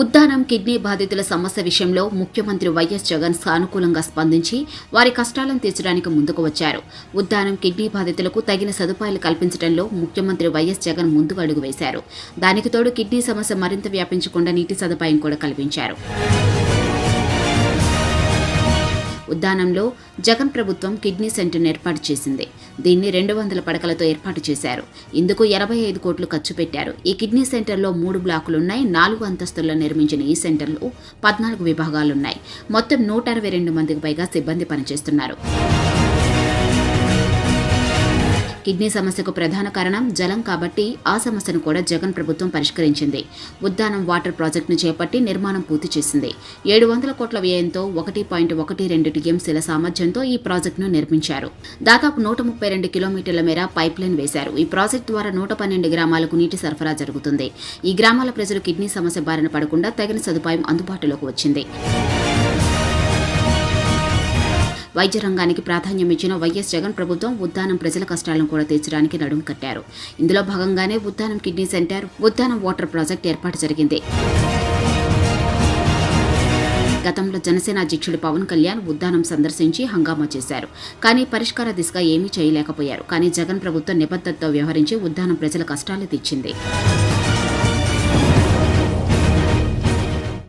Uddanam kidney బాధితుల సమస్య విషయంలో ముఖ్యమంత్రి వైఎస్ జగన్ సానుకూలంగా స్పందించి వారి కష్టాలను తీర్చడానికి ముందుకు వచ్చారు. ఉద్దానం కిడ్నీ బాధితులకు తగిన సదుపాయాలు కల్పించడంలో ముఖ్యమంత్రి వైఎస్ జగన్ ముందుకు అడుగు వేశారు. దానికి తోడు కిడ్నీ సమస్య మరింత వ్యాపించకుండా నీటి సదుపాయం కూడా కల్పించారు. ఉద్దానంలో జగన్ ప్రభుత్వం కిడ్నీ సెంటర్ను ఏర్పాటు చేసింది. దీన్ని 200 పడకలతో ఏర్పాటు చేశారు. ఇందుకు 85 కోట్లు ఖర్చు పెట్టారు. ఈ కిడ్నీ సెంటర్లో 3 బ్లాకులున్నాయి. 4 అంతస్తుల్లో నిర్మించిన ఈ సెంటర్లో 14 విభాగాలున్నాయి. మొత్తం 162 మందికి పైగా సిబ్బంది పనిచేస్తున్నారు. కిడ్నీ సమస్యకు ప్రధాన కారణం జలం కాబట్టి ఆ సమస్యను కూడా జగన్ ప్రభుత్వం పరిష్కరించింది. ఉద్దానం వాటర్ ప్రాజెక్టును చేపట్టి నిర్మాణం పూర్తి చేసింది. 700 కోట్ల వ్యయంతో 1.12 టీఎంసీల సామర్థ్యంతో ఈ ప్రాజెక్టును నిర్మించారు. దాదాపు 132 కిలోమీటర్ల మేర పైప్ లైన్ వేశారు. ఈ ప్రాజెక్టు ద్వారా 112 గ్రామాలకు నీటి సరఫరా జరుగుతుంది. ఈ గ్రామాల ప్రజలు కిడ్నీ సమస్య బారిన పడకుండా తగిన సదుపాయం అందుబాటులోకి వచ్చింది. వైద్య రంగానికి ప్రాధాన్యం ఇచ్చిన వైఎస్ జగన్ ప్రభుత్వం ఉద్దానం ప్రజల కష్టాలను కూడా తీర్చడానికి నడుం కట్టారు. ఇందులో భాగంగానే Uddanam kidney centre, Uddanam water project ఏర్పాటు జరిగింది. గతంలో జనసేన అధ్యక్షుడు పవన్ కళ్యాణ్ ఉద్దానం సందర్శించి హంగామా చేశారు. కానీ పరిష్కార దిశగా ఏమీ చేయలేకపోయారు. కానీ జగన్ ప్రభుత్వం నిబద్ధతతో వ్యవహరించి ఉద్దానం ప్రజల కష్టాలు తీర్చింది.